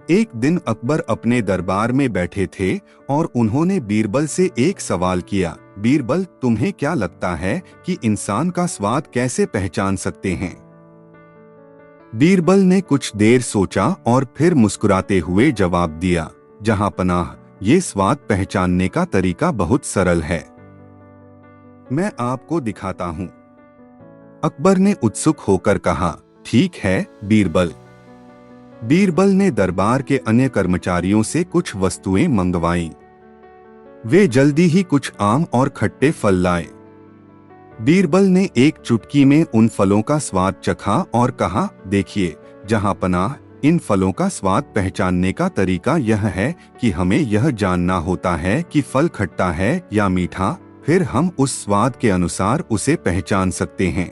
एक दिन अकबर अपने दरबार में बैठे थे और उन्होंने बीरबल से एक सवाल किया। बीरबल, तुम्हें क्या लगता है कि इंसान का स्वाद कैसे पहचान सकते हैं? बीरबल ने कुछ देर सोचा और फिर मुस्कुराते हुए जवाब दिया, जहां पनाह, ये स्वाद पहचानने का तरीका बहुत सरल है। मैं आपको दिखाता हूं। अकबर ने उत्सुक होकर कहा, ठीक है बीरबल। बीरबल ने दरबार के अन्य कर्मचारियों से कुछ वस्तुएं मंगवाईं। वे जल्दी ही कुछ आम और खट्टे फल लाए। बीरबल ने एक चुटकी में उन फलों का स्वाद चखा और कहा, देखिए जहां पनाह, इन फलों का स्वाद पहचानने का तरीका यह है कि हमें यह जानना होता है कि फल खट्टा है या मीठा, फिर हम उस स्वाद के अनुसार उसे पहचान सकते हैं।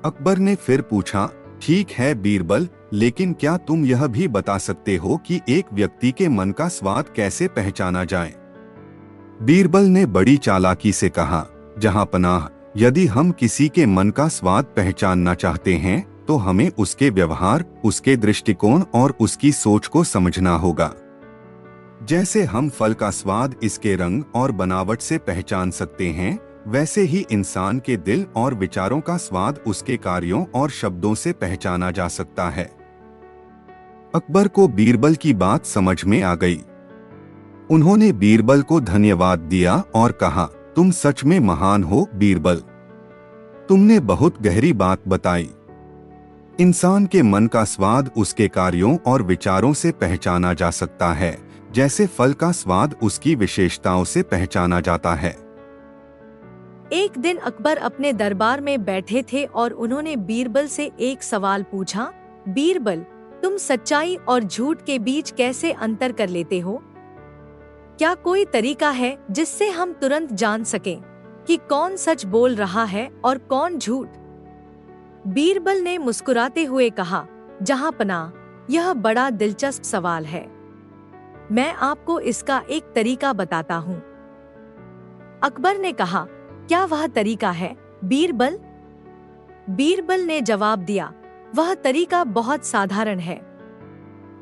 अकबर ने फिर पूछा, ठीक है बीरबल, लेकिन क्या तुम यह भी बता सकते हो कि एक व्यक्ति के मन का स्वाद कैसे पहचाना जाए? बीरबल ने बड़ी चालाकी से कहा, जहां पनाह, यदि हम किसी के मन का स्वाद पहचानना चाहते हैं तो हमें उसके व्यवहार, उसके दृष्टिकोण और उसकी सोच को समझना होगा। जैसे हम फल का स्वाद इसके रंग और बनावट से पहचान सकते हैं, वैसे ही इंसान के दिल और विचारों का स्वाद उसके कार्यों और शब्दों से पहचाना जा सकता है। अकबर को बीरबल की बात समझ में आ गई। उन्होंने बीरबल को धन्यवाद दिया और कहा, तुम सच में महान हो बीरबल। तुमने बहुत गहरी बात बताई। इंसान के मन का स्वाद उसके कार्यों और विचारों से पहचाना जा सकता है, जैसे फल का स्वाद उसकी विशेषताओं से पहचाना जाता है। एक दिन अकबर अपने दरबार में बैठे थे और उन्होंने बीरबल से एक सवाल पूछा, बीरबल, तुम सच्चाई और झूठ के बीच कैसे अंतर कर लेते हो? क्या कोई तरीका है जिससे हम तुरंत जान सकें कि कौन सच बोल रहा है और कौन झूठ? बीरबल ने मुस्कुराते हुए कहा, जहां पनाह, यह बड़ा दिलचस्प सवाल है। मैं आपको इसका एक तरीका बताता हूँ। अकबर ने कहा, क्या वह तरीका है बीरबल? बीरबल ने जवाब दिया, वह तरीका बहुत साधारण है।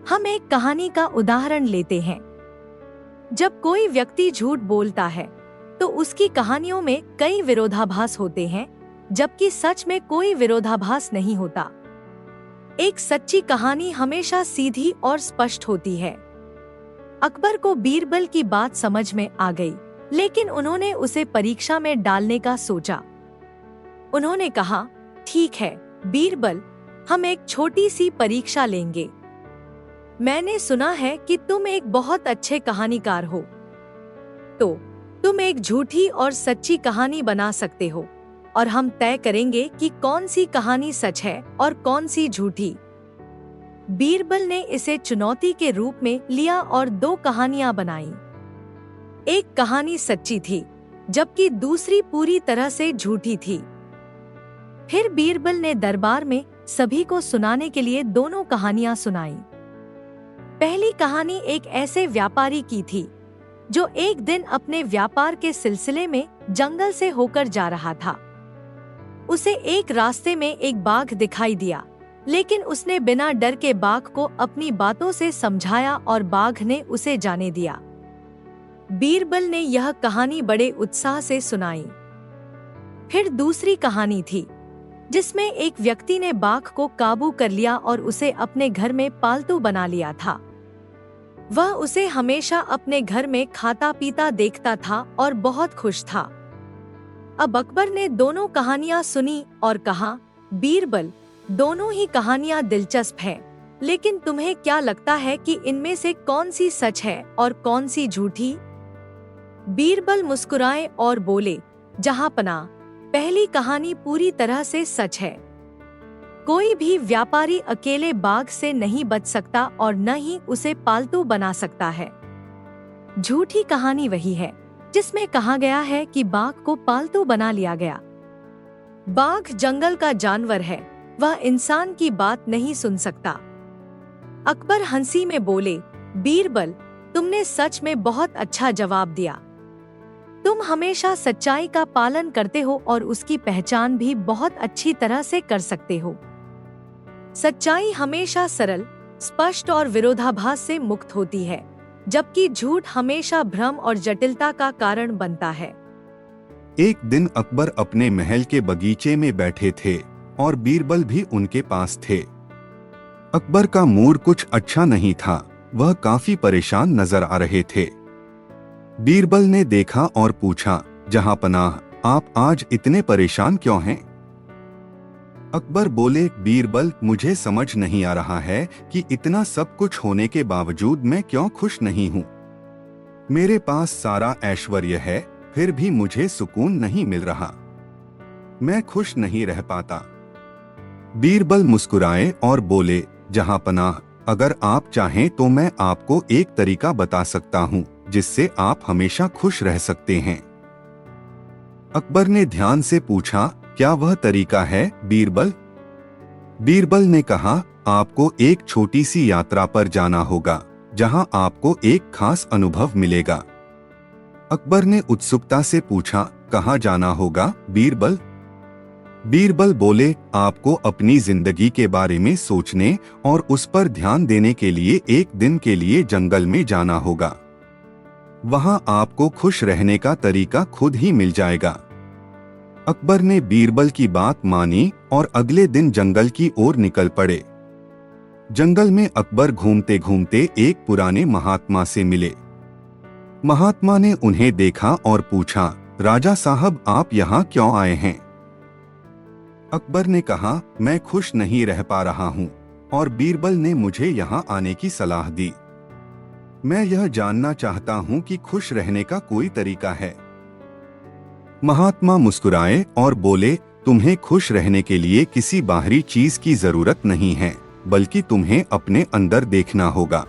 हम एक कहानी का उदाहरण लेते हैं। जब कोई व्यक्ति झूठ बोलता है तो उसकी कहानियों में कई विरोधाभास होते हैं, जबकि सच में कोई विरोधाभास नहीं होता। एक सच्ची कहानी हमेशा सीधी और स्पष्ट होती है। अकबर को बीरबल की बात समझ में आ गई, लेकिन उन्होंने उसे परीक्षा में डालने का सोचा। उन्होंने कहा, ठीक है बीरबल, हम एक छोटी सी परीक्षा लेंगे। मैंने सुना है कि तुम एक बहुत अच्छे कहानीकार हो, तो तुम एक झूठी और सच्ची कहानी बना सकते हो और हम तय करेंगे कि कौन सी कहानी सच है और कौन सी झूठी। बीरबल ने इसे चुनौती के रूप में लिया और 2 कहानियां बनाईं। एक कहानी सच्ची थी, जबकि दूसरी पूरी तरह से झूठी थी। फिर बीरबल ने दरबार में सभी को सुनाने के लिए दोनों कहानियां सुनाईं। पहली कहानी एक ऐसे व्यापारी की थी जो एक दिन अपने व्यापार के सिलसिले में जंगल से होकर जा रहा था। उसे एक रास्ते में एक बाघ दिखाई दिया, लेकिन उसने बिना डर के बाघ को अपनी बातों से समझाया और बाघ ने उसे जाने दिया। बीरबल ने यह कहानी बड़े उत्साह से सुनाई। फिर दूसरी कहानी थी जिसमें एक व्यक्ति ने बाघ को काबू कर लिया और उसे अपने घर में पालतू बना लिया था। वह उसे हमेशा अपने घर में खाता पीता देखता था और बहुत खुश था। अब अकबर ने दोनों कहानियां सुनी और कहा, बीरबल, दोनों ही कहानियां दिलचस्प हैं, लेकिन तुम्हें क्या लगता है कि इनमें से कौन सी सच है और कौन सी झूठी? बीरबल मुस्कुराए और बोले, जहां पनाह, पहली कहानी पूरी तरह से सच है। कोई भी व्यापारी अकेले बाघ से नहीं बच सकता और न ही उसे पालतू बना सकता है। झूठी कहानी वही है जिसमें कहा गया है कि बाघ को पालतू बना लिया गया। बाघ जंगल का जानवर है, वह इंसान की बात नहीं सुन सकता। अकबर हंसी में बोले, बीरबल, तुमने सच में बहुत अच्छा जवाब दिया। तुम हमेशा सच्चाई का पालन करते हो और उसकी पहचान भी बहुत अच्छी तरह से कर सकते हो। सच्चाई हमेशा सरल, स्पष्ट और विरोधाभास से मुक्त होती है, जबकि झूठ हमेशा भ्रम और जटिलता का कारण बनता है। एक दिन अकबर अपने महल के बगीचे में बैठे थे और बीरबल भी उनके पास थे। अकबर का मूड कुछ अच्छा नहीं था, वह काफी परेशान नजर आ रहे थे। बीरबल ने देखा और पूछा, जहांपनाह, आप आज इतने परेशान क्यों हैं? अकबर बोले, बीरबल, मुझे समझ नहीं आ रहा है कि इतना सब कुछ होने के बावजूद मैं क्यों खुश नहीं हूँ। मेरे पास सारा ऐश्वर्य है, फिर भी मुझे सुकून नहीं मिल रहा। मैं खुश नहीं रह पाता। बीरबल मुस्कुराए और बोले, जहांपनाह, अगर आप चाहें तो मैं आपको एक तरीका बता सकता हूँ जिससे आप हमेशा खुश रह सकते हैं। अकबर ने ध्यान से पूछा, क्या वह तरीका है बीरबल? बीरबल ने कहा, आपको एक छोटी सी यात्रा पर जाना होगा जहां आपको एक खास अनुभव मिलेगा। अकबर ने उत्सुकता से पूछा, कहां जाना होगा बीरबल? बीरबल बोले, आपको अपनी जिंदगी के बारे में सोचने और उस पर ध्यान देने के लिए एक दिन के लिए जंगल में जाना होगा। वहां आपको खुश रहने का तरीका खुद ही मिल जाएगा। अकबर ने बीरबल की बात मानी और अगले दिन जंगल की ओर निकल पड़े। जंगल में अकबर घूमते घूमते एक पुराने महात्मा से मिले। महात्मा ने उन्हें देखा और पूछा, राजा साहब, आप यहाँ क्यों आए हैं? अकबर ने कहा, मैं खुश नहीं रह पा रहा हूँ और बीरबल ने मुझे यहाँ आने की सलाह दी। मैं यह जानना चाहता हूँ कि खुश रहने का कोई तरीका है। महात्मा मुस्कुराए और बोले, तुम्हें खुश रहने के लिए किसी बाहरी चीज की जरूरत नहीं है, बल्कि तुम्हें अपने अंदर देखना होगा।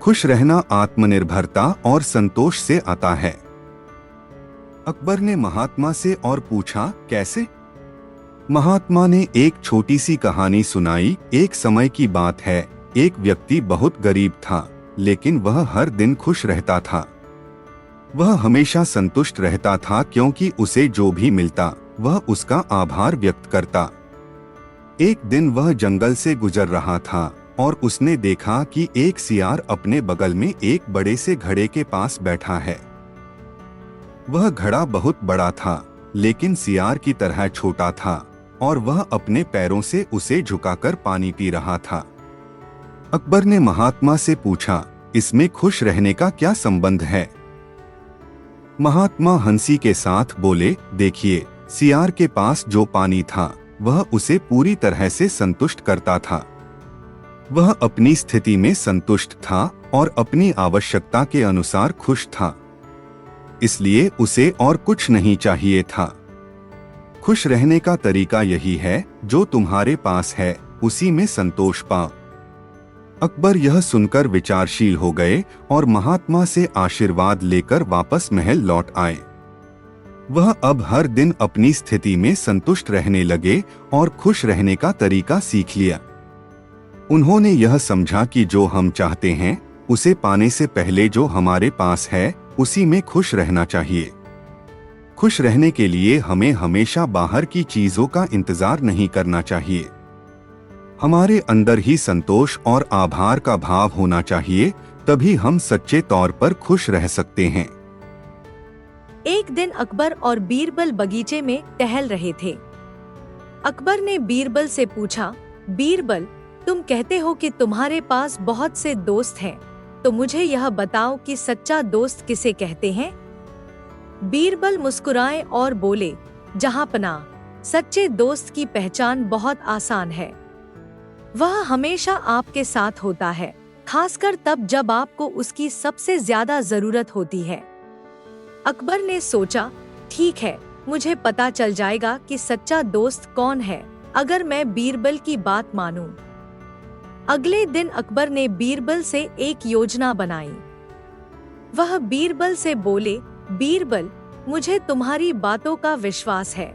खुश रहना आत्मनिर्भरता और संतोष से आता है। अकबर ने महात्मा से और पूछा, कैसे? महात्मा ने एक छोटी सी कहानी सुनाई। एक समय की बात है, एक व्यक्ति बहुत गरीब था, लेकिन वह हर दिन खुश रहता था। वह हमेशा संतुष्ट रहता था क्योंकि उसे जो भी मिलता वह उसका आभार व्यक्त करता। एक दिन वह जंगल से गुजर रहा था और उसने देखा कि एक सियार अपने बगल में एक बड़े से घड़े के पास बैठा है। वह घड़ा बहुत बड़ा था, लेकिन सियार की तरह छोटा था और वह अपने पैरों से उसे झुकाकर पानी पी रहा था। अकबर ने महात्मा से पूछा, इसमें खुश रहने का क्या संबंध है? महात्मा हंसी के साथ बोले, देखिए, सियार के पास जो पानी था वह उसे पूरी तरह से संतुष्ट करता था। वह अपनी स्थिति में संतुष्ट था और अपनी आवश्यकता के अनुसार खुश था, इसलिए उसे और कुछ नहीं चाहिए था। खुश रहने का तरीका यही है, जो तुम्हारे पास है उसी में संतोष पाओ। अकबर यह सुनकर विचारशील हो गए और महात्मा से आशीर्वाद लेकर वापस महल लौट आए। वह अब हर दिन अपनी स्थिति में संतुष्ट रहने लगे और खुश रहने का तरीका सीख लिया। उन्होंने यह समझा कि जो हम चाहते हैं उसे पाने से पहले जो हमारे पास है उसी में खुश रहना चाहिए। खुश रहने के लिए हमें हमेशा बाहर की चीजों का इंतजार नहीं करना चाहिए। हमारे अंदर ही संतोष और आभार का भाव होना चाहिए, तभी हम सच्चे तौर पर खुश रह सकते हैं। एक दिन अकबर और बीरबल बगीचे में टहल रहे थे। अकबर ने बीरबल से पूछा, बीरबल, तुम कहते हो कि तुम्हारे पास बहुत से दोस्त हैं, तो मुझे यह बताओ कि सच्चा दोस्त किसे कहते हैं? बीरबल मुस्कुराए और बोले, जहांपनाह, सच्चे दोस्त की पहचान बहुत आसान है। वह हमेशा आपके साथ होता है, खासकर तब जब आपको उसकी सबसे ज्यादा जरूरत होती है। अकबर ने सोचा, ठीक है, मुझे पता चल जाएगा कि सच्चा दोस्त कौन है अगर मैं बीरबल की बात मानूं। अगले दिन अकबर ने बीरबल से एक योजना बनाई। वह बीरबल से बोले, बीरबल, मुझे तुम्हारी बातों का विश्वास है,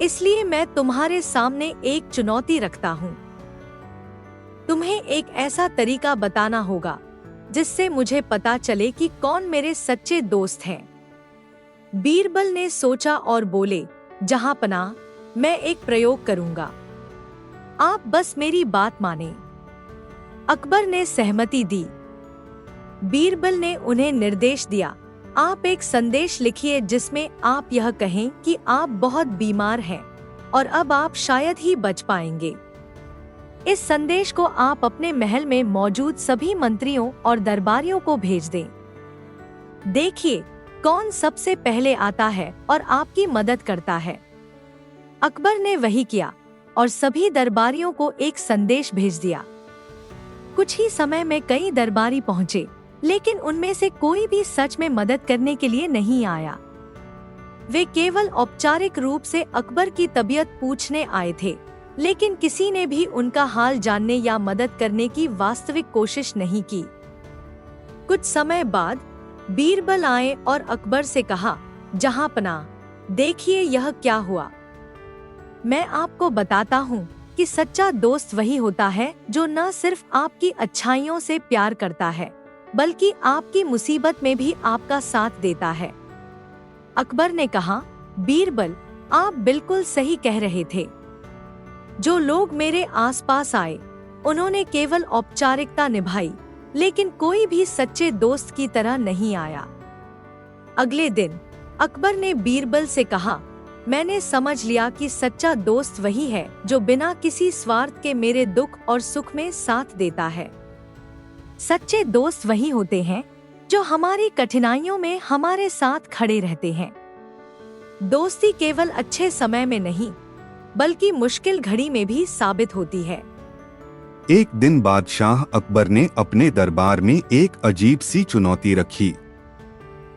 इसलिए मैं तुम्हारे सामने एक चुनौती रखता हूँ। तुम्हें एक ऐसा तरीका बताना होगा जिससे मुझे पता चले कि कौन मेरे सच्चे दोस्त हैं। बीरबल ने सोचा और बोले, जहांपनाह, मैं एक प्रयोग करूंगा, आप बस मेरी बात माने। अकबर ने सहमति दी। बीरबल ने उन्हें निर्देश दिया, आप एक संदेश लिखिए जिसमें आप यह कहें कि आप बहुत बीमार हैं और अब आप शायद ही बच पाएंगे। इस संदेश को आप अपने महल में मौजूद सभी मंत्रियों और दरबारियों को भेज दें। देखिए कौन सबसे पहले आता है और आपकी मदद करता है। अकबर ने वही किया और सभी दरबारियों को एक संदेश भेज दिया। कुछ ही समय में कई दरबारी पहुंचे, लेकिन उनमें से कोई भी सच में मदद करने के लिए नहीं आया। वे केवल औपचारिक रूप से अकबर की तबीयत पूछने आए थे, लेकिन किसी ने भी उनका हाल जानने या मदद करने की वास्तविक कोशिश नहीं की। कुछ समय बाद बीरबल आए और अकबर से कहा, जहांपनाह, देखिए यह क्या हुआ। मैं आपको बताता हूँ कि सच्चा दोस्त वही होता है जो न सिर्फ आपकी अच्छाइयों से प्यार करता है, बल्कि आपकी मुसीबत में भी आपका साथ देता है। अकबर ने कहा, बीरबल, आप बिल्कुल सही कह रहे थे। जो लोग मेरे आसपास आए, उन्होंने केवल औपचारिकता निभाई, लेकिन कोई भी सच्चे दोस्त की तरह नहीं आया। अगले दिन अकबर ने बीरबल से कहा, मैंने समझ लिया कि सच्चा दोस्त वही है जो बिना किसी स्वार्थ के मेरे दुख और सुख में साथ देता है। सच्चे दोस्त वही होते हैं जो हमारी कठिनाइयों में हमारे साथ खड़े रहते हैं। दोस्ती केवल अच्छे समय में नहीं, बल्कि मुश्किल घड़ी में भी साबित होती है। एक दिन बादशाह अकबर ने अपने दरबार में एक अजीब सी चुनौती रखी।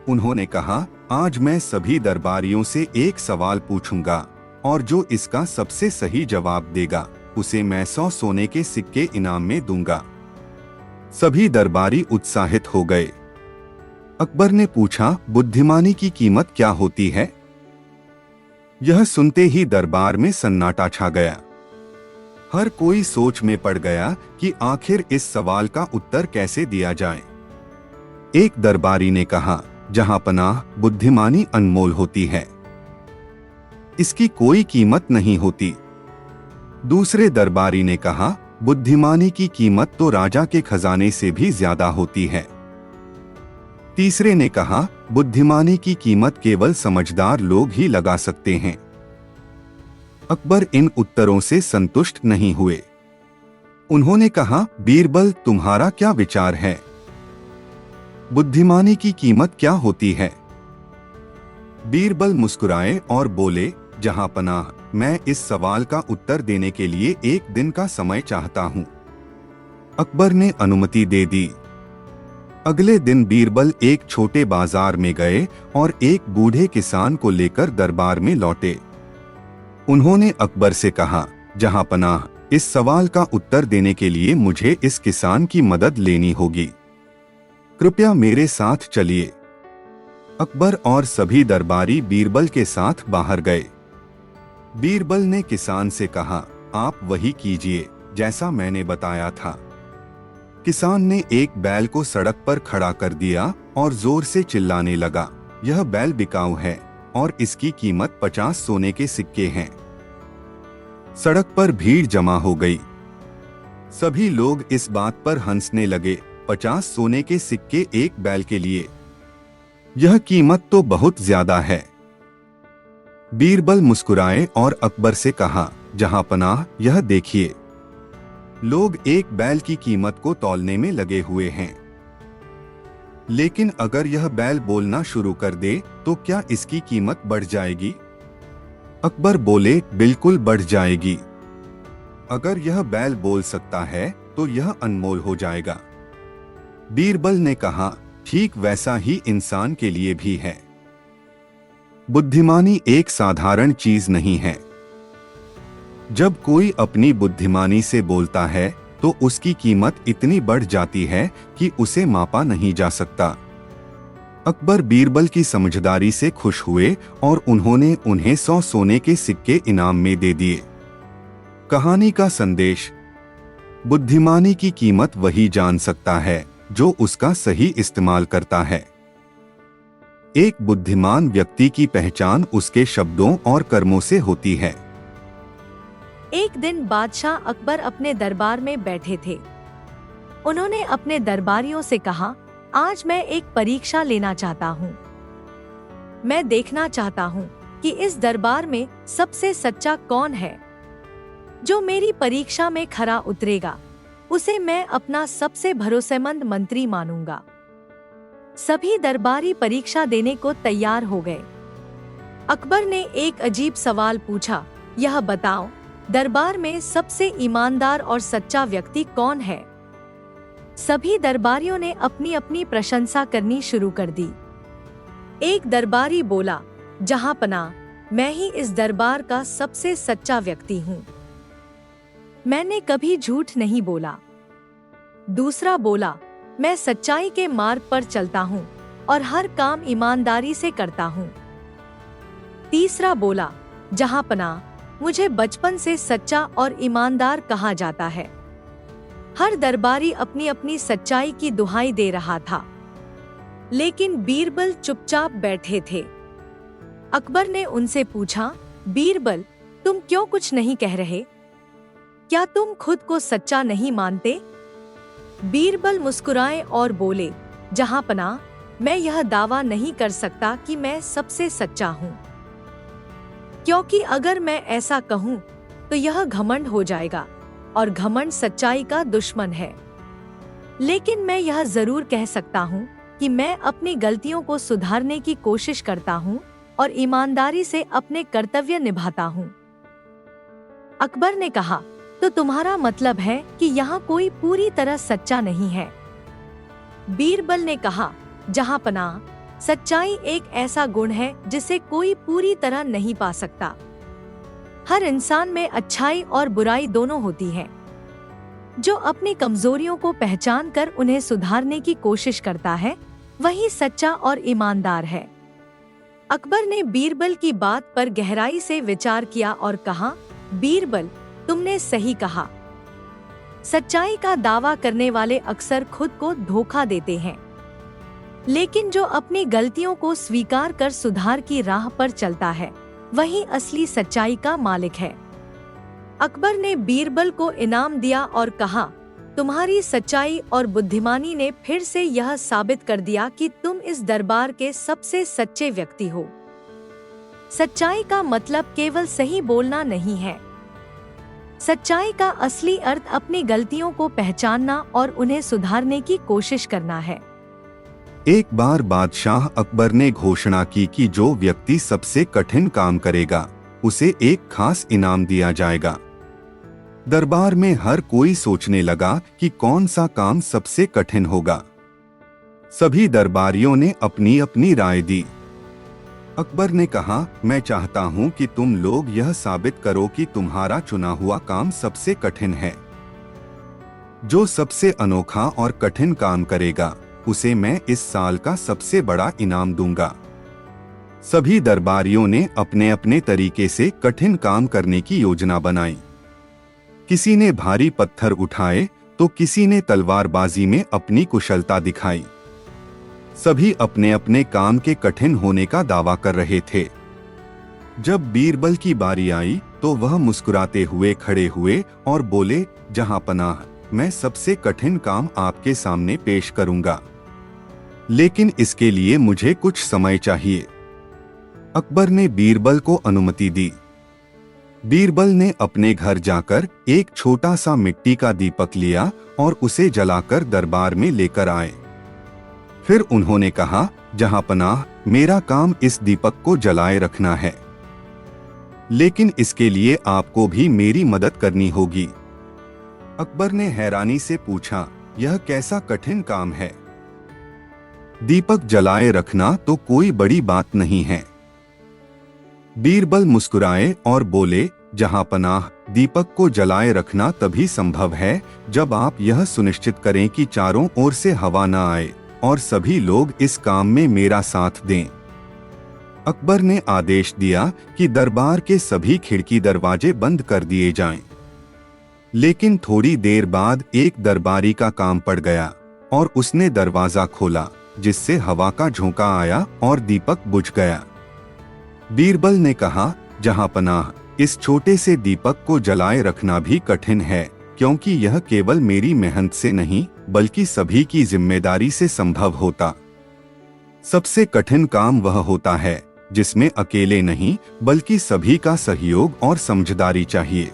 उन्होंने कहा, आज मैं सभी दरबारियों से एक सवाल पूछूंगा और जो इसका सबसे सही जवाब देगा उसे मैं 100 सोने के सिक्के इनाम में दूंगा। सभी दरबारी उत्साहित हो गए। अकबर ने पूछा, बुद्धिमानी की कीमत क्या होती है? यह सुनते ही दरबार में सन्नाटा छा गया। हर कोई सोच में पड़ गया कि आखिर इस सवाल का उत्तर कैसे दिया जाए। एक दरबारी ने कहा, जहांपनाह, बुद्धिमानी अनमोल होती है, इसकी कोई कीमत नहीं होती। दूसरे दरबारी ने कहा, बुद्धिमानी की कीमत तो राजा के खजाने से भी ज्यादा होती है। तीसरे ने कहा, बुद्धिमानी की कीमत केवल समझदार लोग ही लगा सकते हैं। अकबर इन उत्तरों से संतुष्ट नहीं हुए। उन्होंने कहा, बीरबल, तुम्हारा क्या विचार है? बुद्धिमानी की कीमत क्या होती है? बीरबल मुस्कुराए और बोले, जहांपनाह, मैं इस सवाल का उत्तर देने के लिए एक दिन का समय चाहता हूं। अकबर ने अनुमति दे दी। अगले दिन बीरबल एक छोटे बाजार में गए और एक बूढ़े किसान को लेकर दरबार में लौटे। उन्होंने अकबर से कहा, जहांपनाह, इस सवाल का उत्तर देने के लिए मुझे इस किसान की मदद लेनी होगी। कृपया मेरे साथ चलिए। अकबर और सभी दरबारी बीरबल के साथ बाहर गए। बीरबल ने किसान से कहा, आप वही कीजिए जैसा मैंने बताया था। किसान ने एक बैल को सड़क पर खड़ा कर दिया और जोर से चिल्लाने लगा, यह बैल बिकाऊ है और इसकी कीमत 50 सोने के सिक्के हैं। सड़क पर भीड़ जमा हो गई। सभी लोग इस बात पर हंसने लगे, 50 सोने के सिक्के एक बैल के लिए, यह कीमत तो बहुत ज्यादा है। बीरबल मुस्कुराए और अकबर से कहा, जहांपनाह, यह देखिए, लोग एक बैल की कीमत को तौलने में लगे हुए हैं, लेकिन अगर यह बैल बोलना शुरू कर दे तो क्या इसकी कीमत बढ़ जाएगी? अकबर बोले, बिल्कुल बढ़ जाएगी। अगर यह बैल बोल सकता है तो यह अनमोल हो जाएगा। बीरबल ने कहा, ठीक वैसा ही इंसान के लिए भी है। बुद्धिमानी एक साधारण चीज नहीं है। जब कोई अपनी बुद्धिमानी से बोलता है तो उसकी कीमत इतनी बढ़ जाती है कि उसे मापा नहीं जा सकता। अकबर बीरबल की समझदारी से खुश हुए और उन्होंने उन्हें 100 सोने के सिक्के इनाम में दे दिए। कहानी का संदेश, बुद्धिमानी की कीमत वही जान सकता है जो उसका सही इस्तेमाल करता है। एक बुद्धिमान व्यक्ति की पहचान उसके शब्दों और कर्मों से होती है। एक दिन बादशाह अकबर अपने दरबार में बैठे थे। उन्होंने अपने दरबारियों से कहा, आज मैं एक परीक्षा लेना चाहता हूँ। मैं देखना चाहता हूँ कि इस दरबार में सबसे सच्चा कौन है। जो मेरी परीक्षा में खरा उतरेगा उसे मैं अपना सबसे भरोसेमंद मंत्री मानूंगा। सभी दरबारी परीक्षा देने को तैयार हो गए। अकबर ने एक अजीब सवाल पूछा, यह बताओ, दरबार में सबसे ईमानदार और सच्चा व्यक्ति कौन है? सभी दरबारियों ने अपनी अपनी प्रशंसा करनी शुरू कर दी। एक दरबारी बोला, जहांपनाह, मैं ही इस दरबार का सबसे सच्चा व्यक्ति हूँ। मैंने कभी झूठ नहीं बोला। दूसरा बोला, मैं सच्चाई के मार्ग पर चलता हूँ और हर काम ईमानदारी से करता हूँ। तीसरा बोला, जहांपनाह, मुझे बचपन से सच्चा और ईमानदार कहा जाता है। हर दरबारी अपनी अपनी सच्चाई की दुहाई दे रहा था, लेकिन बीरबल चुपचाप बैठे थे। अकबर ने उनसे पूछा, बीरबल, तुम क्यों कुछ नहीं कह रहे? क्या तुम खुद को सच्चा नहीं मानते? बीरबल मुस्कुराए और बोले, जहांपनाह, मैं यह दावा नहीं कर सकता कि मैं सबसे सच्चा हूँ, क्योंकि अगर मैं ऐसा कहूँ तो यह घमंड हो जाएगा और घमंड सच्चाई का दुश्मन है। लेकिन मैं यह जरूर कह सकता हूँ कि मैं अपनी गलतियों को सुधारने की कोशिश करता हूँ और ईमानदारी से अपने कर्तव्य निभाता हूँ। अकबर ने कहा, तो तुम्हारा मतलब है कि यहाँ कोई पूरी तरह सच्चा नहीं है? बीरबल ने कहा, जहांपनाह, सच्चाई एक ऐसा गुण है जिसे कोई पूरी तरह नहीं पा सकता। हर इंसान में अच्छाई और बुराई दोनों होती है। जो अपनी कमजोरियों को पहचान कर उन्हें सुधारने की कोशिश करता है, वही सच्चा और ईमानदार है। अकबर ने बीरबल की बात पर गहराई से विचार किया और कहा, बीरबल, तुमने सही कहा। सच्चाई का दावा करने वाले अक्सर खुद को धोखा देते हैं, लेकिन जो अपनी गलतियों को स्वीकार कर सुधार की राह पर चलता है, वही असली सच्चाई का मालिक है। अकबर ने बीरबल को इनाम दिया और कहा, तुम्हारी सच्चाई और बुद्धिमानी ने फिर से यह साबित कर दिया कि तुम इस दरबार के सबसे सच्चे व्यक्ति हो। सच्चाई का मतलब केवल सही बोलना नहीं है। सच्चाई का असली अर्थ अपनी गलतियों को पहचानना और उन्हें सुधारने की कोशिश करना है। एक बार बादशाह अकबर ने घोषणा की कि जो व्यक्ति सबसे कठिन काम करेगा उसे एक खास इनाम दिया जाएगा। दरबार में हर कोई सोचने लगा कि कौन सा काम सबसे कठिन होगा। सभी दरबारियों ने अपनी अपनी राय दी। अकबर ने कहा, मैं चाहता हूं कि तुम लोग यह साबित करो कि तुम्हारा चुना हुआ काम सबसे कठिन है। जो सबसे अनोखा और कठिन काम करेगा उसे मैं इस साल का सबसे बड़ा इनाम दूंगा। सभी दरबारियों ने अपने अपने तरीके से कठिन काम करने की योजना बनाई। किसी ने भारी पत्थर उठाए तो किसी ने तलवारबाजी में अपनी कुशलता दिखाई। सभी अपने अपने काम के कठिन होने का दावा कर रहे थे। जब बीरबल की बारी आई तो वह मुस्कुराते हुए खड़े हुए और बोले, जहांपनाह, मैं सबसे कठिन काम आपके सामने पेश करूंगा, लेकिन इसके लिए मुझे कुछ समय चाहिए। अकबर ने बीरबल को अनुमति दी। बीरबल ने अपने घर जाकर एक छोटा सा मिट्टी का दीपक लिया और उसे जलाकर दरबार में लेकर आए। फिर उन्होंने कहा, जहांपनाह, मेरा काम इस दीपक को जलाए रखना है, लेकिन इसके लिए आपको भी मेरी मदद करनी होगी। अकबर ने हैरानी से पूछा, यह कैसा कठिन काम है? दीपक जलाए रखना तो कोई बड़ी बात नहीं है। बीरबल मुस्कुराए और बोले, जहांपनाह, दीपक को जलाए रखना तभी संभव है जब आप यह सुनिश्चित करें कि चारों ओर से हवा न आए और सभी लोग इस काम में मेरा साथ दें। अकबर ने आदेश दिया कि दरबार के सभी खिड़की दरवाजे बंद कर दिए जाएं। लेकिन थोड़ी देर बाद एक दरबारी का काम पड़ गया और उसने दरवाजा खोला, जिससे हवा का झोंका आया और दीपक बुझ गया। बीरबल ने कहा, जहांपनाह, इस छोटे से दीपक को जलाए रखना भी कठिन है, क्योंकि यह केवल मेरी मेहनत से नहीं बल्कि सभी की जिम्मेदारी से संभव होता। सबसे कठिन काम वह होता है जिसमें अकेले नहीं बल्कि सभी का सहयोग और समझदारी चाहिए।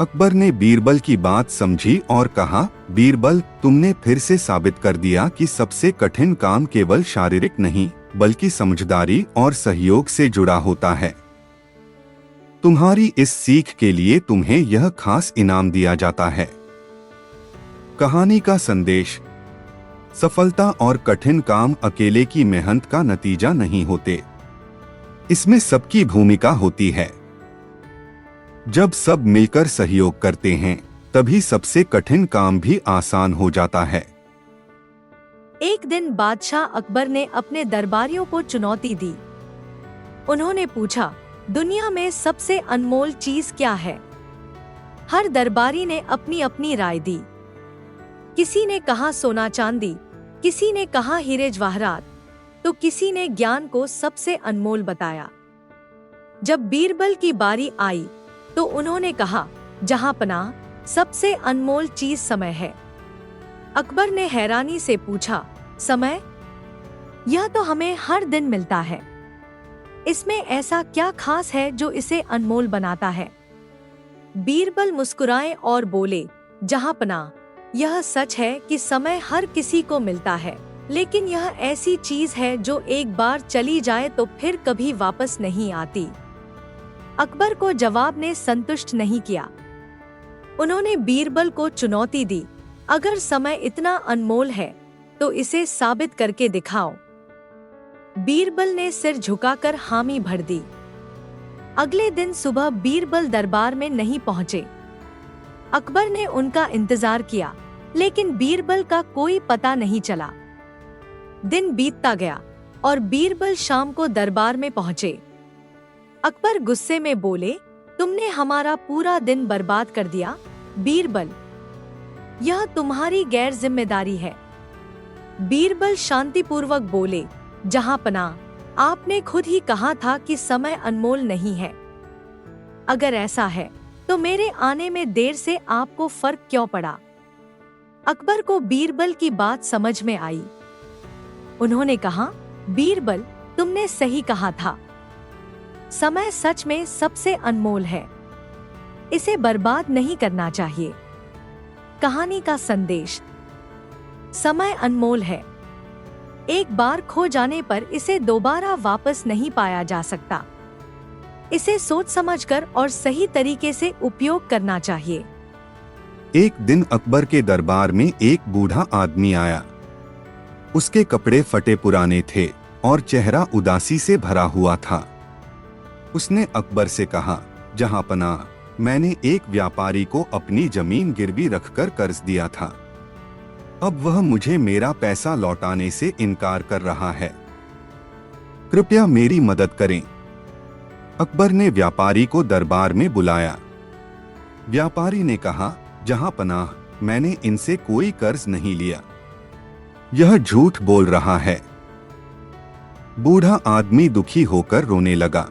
अकबर ने बीरबल की बात समझी और कहा, बीरबल, तुमने फिर से साबित कर दिया कि सबसे कठिन काम केवल शारीरिक नहीं बल्कि समझदारी और सहयोग से जुड़ा होता है। तुम्हारी इस सीख के लिए तुम्हें यह खास इनाम दिया जाता है। कहानी का संदेश: सफलता और कठिन काम अकेले की मेहनत का नतीजा नहीं होते, इसमें सबकी भूमिका होती है। जब सब मिलकर सहयोग करते हैं तभी सबसे कठिन काम भी आसान हो जाता है। एक दिन बादशाह अकबर ने अपने दरबारियों को चुनौती दी। उन्होंने पूछा, दुनिया में सबसे अनमोल चीज क्या है? हर दरबारी ने अपनी अपनी राय दी। किसी ने कहा सोना चांदी, किसी ने कहा हीरे जवाहरात, तो किसी ने ज्ञान को सबसे अनमोल बताया। जब बीरबल की बारी आई तो उन्होंने कहा, जहांपनाह, सबसे अनमोल चीज समय है। अकबर ने हैरानी से पूछा, समय? यह तो हमें हर दिन मिलता है, इसमें ऐसा क्या खास है जो इसे अनमोल बनाता है? बीरबल मुस्कुराए और बोले, जहांपनाह, यह सच है कि समय हर किसी को मिलता है, लेकिन यह ऐसी चीज है जो एक बार चली जाए तो फिर कभी वापस नहीं आती। अकबर को जवाब ने संतुष्ट नहीं किया। उन्होंने बीरबल को चुनौती दी, अगर समय इतना अनमोल है तो इसे साबित करके दिखाओ। बीरबल ने सिर झुकाकर हामी भर दी। अगले दिन सुबह बीरबल दरबार में नहीं पहुंचे। अकबर ने उनका इंतजार किया, लेकिन बीरबल का कोई पता नहीं चला। दिन बीतता गया और बीरबल शाम को दरबार में पहुंचे। अकबर गुस्से में बोले, तुमने हमारा पूरा दिन बर्बाद कर दिया। बीरबल, यह तुम्हारी गैर जिम्मेदारी है। बीरबल शांतिपूर्वक बोले, जहांपनाह, आपने खुद ही कहा था कि समय अनमोल नहीं है। अगर ऐसा है तो मेरे आने में देर से आपको फर्क क्यों पड़ा? अकबर को बीरबल की बात समझ में आई। उन्होंने कहा, बीरबल, तुमने सही कहा था। समय सच में सबसे अनमोल है, इसे बर्बाद नहीं करना चाहिए। कहानी का संदेश: समय अनमोल है, एक बार खो जाने पर इसे दोबारा वापस नहीं पाया जा सकता। इसे सोच समझकर और सही तरीके से उपयोग करना चाहिए। एक दिन अकबर के दरबार में एक बूढ़ा आदमी आया। उसके कपड़े फटे पुराने थे और चेहरा उदासी से भरा हुआ था। उसने अकबर से कहा, जहांपनाह, मैंने एक व्यापारी को अपनी जमीन गिरवी रखकर कर्ज दिया था। अब वह मुझे मेरा पैसा लौटाने से इनकार कर रहा है। कृपया मेरी मदद करें। अकबर ने व्यापारी को दरबार में बुलाया। व्यापारी ने कहा, जहांपनाह, मैंने इनसे कोई कर्ज नहीं लिया, यह झूठ बोल रहा है। बूढ़ा आदमी दुखी होकर रोने लगा।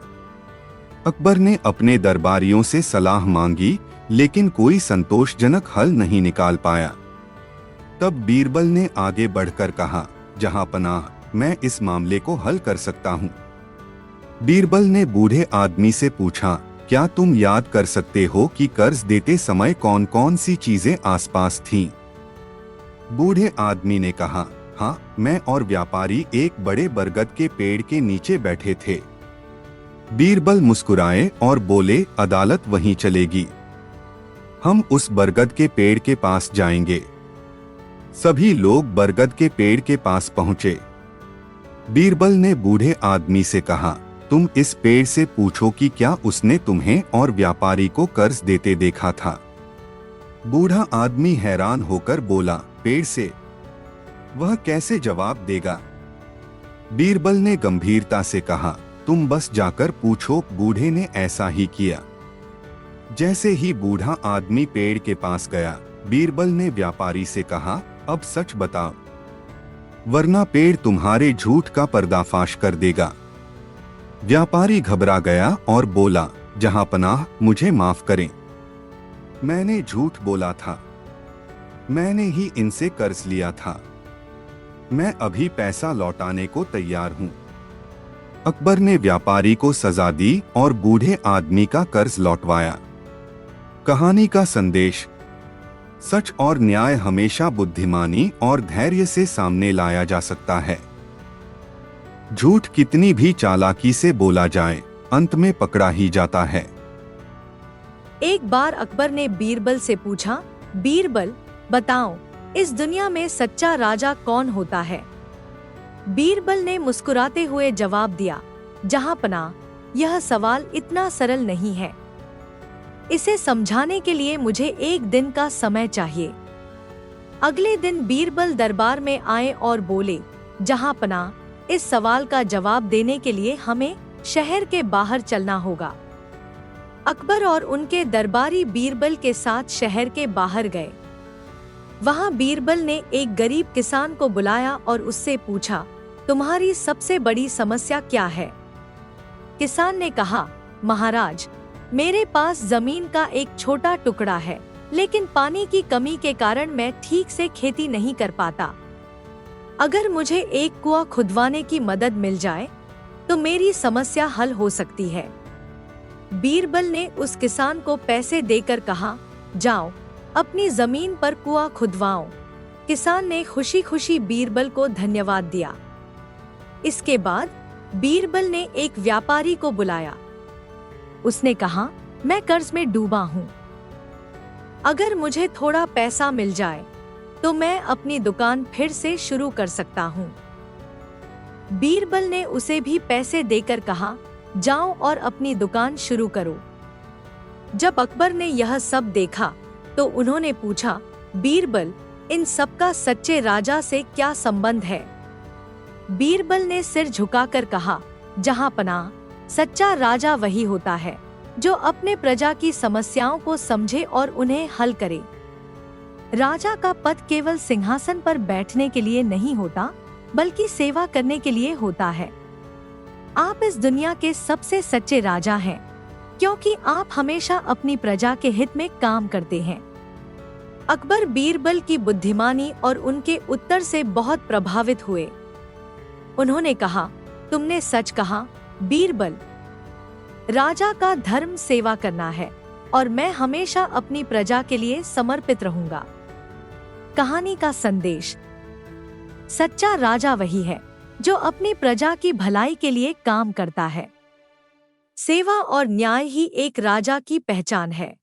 अकबर ने अपने दरबारियों से सलाह मांगी, लेकिन कोई संतोषजनक हल नहीं निकाल पाया। तब बीरबल ने आगे बढ़कर कहा, जहांपनाह, मैं इस मामले को हल कर सकता हूँ। बीरबल ने बूढ़े आदमी से पूछा, क्या तुम याद कर सकते हो कि कर्ज देते समय कौन कौन सी चीजें आसपास थीं? बूढ़े आदमी ने कहा, हाँ, मैं और व्यापारी एक बड़े बरगद के पेड़ के नीचे बैठे थे। बीरबल मुस्कुराए और बोले, अदालत वहीं चलेगी, हम उस बरगद के पेड़ के पास जाएंगे। सभी लोग बरगद के पेड़ के पास पहुंचे। बीरबल ने बूढ़े आदमी से कहा, तुम इस पेड़ से पूछो कि क्या उसने तुम्हें और व्यापारी को कर्ज देते देखा था। बूढ़ा आदमी हैरान होकर बोला, पेड़ से? वह कैसे जवाब देगा? बीरबल ने गंभीरता से कहा, तुम बस जाकर पूछो। बूढ़े ने ऐसा ही किया। जैसे ही बूढ़ा आदमी पेड़ के पास गया, बीरबल ने व्यापारी से कहा, अब सच बताओ, वरना पेड़ तुम्हारे झूठ का पर्दाफाश कर देगा। व्यापारी घबरा गया और बोला, जहांपनाह, मुझे माफ करें, मैंने झूठ बोला था। मैंने ही इनसे कर्ज लिया था। मैं अभी पैसा लौटाने को तैयार हूँ। अकबर ने व्यापारी को सजा दी और बूढ़े आदमी का कर्ज लौटवाया। कहानी का संदेश: सच और न्याय हमेशा बुद्धिमानी और धैर्य से सामने लाया जा सकता है। झूठ कितनी भी चालाकी से बोला जाए, अंत में पकड़ा ही जाता है। एक बार अकबर ने बीरबल से पूछा, बीरबल बताओ, इस दुनिया में सच्चा राजा कौन होता है? बीरबल ने मुस्कुराते हुए जवाब दिया, जहांपनाह, यह सवाल इतना सरल नहीं है। इसे समझाने के लिए मुझे एक दिन का समय चाहिए। अगले दिन बीरबल दरबार में आए और बोले, जहांपनाह, इस सवाल का जवाब देने के लिए हमें शहर के बाहर चलना होगा। अकबर और उनके दरबारी बीरबल के साथ शहर के बाहर गए। वहां बीरबल ने एक गरीब किसान को बुलाया और उससे पूछा, तुम्हारी सबसे बड़ी समस्या क्या है? किसान ने कहा, महाराज, मेरे पास जमीन का एक छोटा टुकड़ा है, लेकिन पानी की कमी के कारण मैं ठीक से खेती नहीं कर पाता। अगर मुझे एक कुआं खुदवाने की मदद मिल जाए तो मेरी समस्या हल हो सकती है। बीरबल ने उस किसान को पैसे देकर कहा, जाओ अपनी जमीन पर कुआं खुदवाओ। किसान ने खुशी खुशी बीरबल को धन्यवाद दिया। इसके बाद बीरबल ने एक व्यापारी को बुलाया। उसने कहा, मैं कर्ज में डूबा हूँ। अगर मुझे थोड़ा पैसा मिल जाए तो मैं अपनी दुकान फिर से शुरू कर सकता हूँ। बीरबल ने उसे भी पैसे देकर कहा, जाओ और अपनी दुकान शुरू करो। जब अकबर ने यह सब देखा तो उन्होंने पूछा, बीरबल, इन सब का सच्चे राजा से क्या संबंध है? बीरबल ने सिर झुकाकर कहा, जहांपनाह, सच्चा राजा वही होता है जो अपने प्रजा की समस्याओं को समझे और उन्हें हल करे। राजा का पद केवल सिंहासन पर बैठने के लिए नहीं होता, बल्कि सेवा करने के लिए होता है। आप इस दुनिया के सबसे सच्चे राजा हैं, क्योंकि आप हमेशा अपनी प्रजा के हित में काम करते हैं। अकबर बीरबल की बुद्धिमानी और उनके उत्तर से बहुत प्रभावित हुए। उन्होंने कहा, तुमने सच कहा बीरबल। राजा का धर्म सेवा करना है और मैं हमेशा अपनी प्रजा के लिए समर्पित रहूंगा। कहानी का संदेश: सच्चा राजा वही है जो अपनी प्रजा की भलाई के लिए काम करता है। सेवा और न्याय ही एक राजा की पहचान है।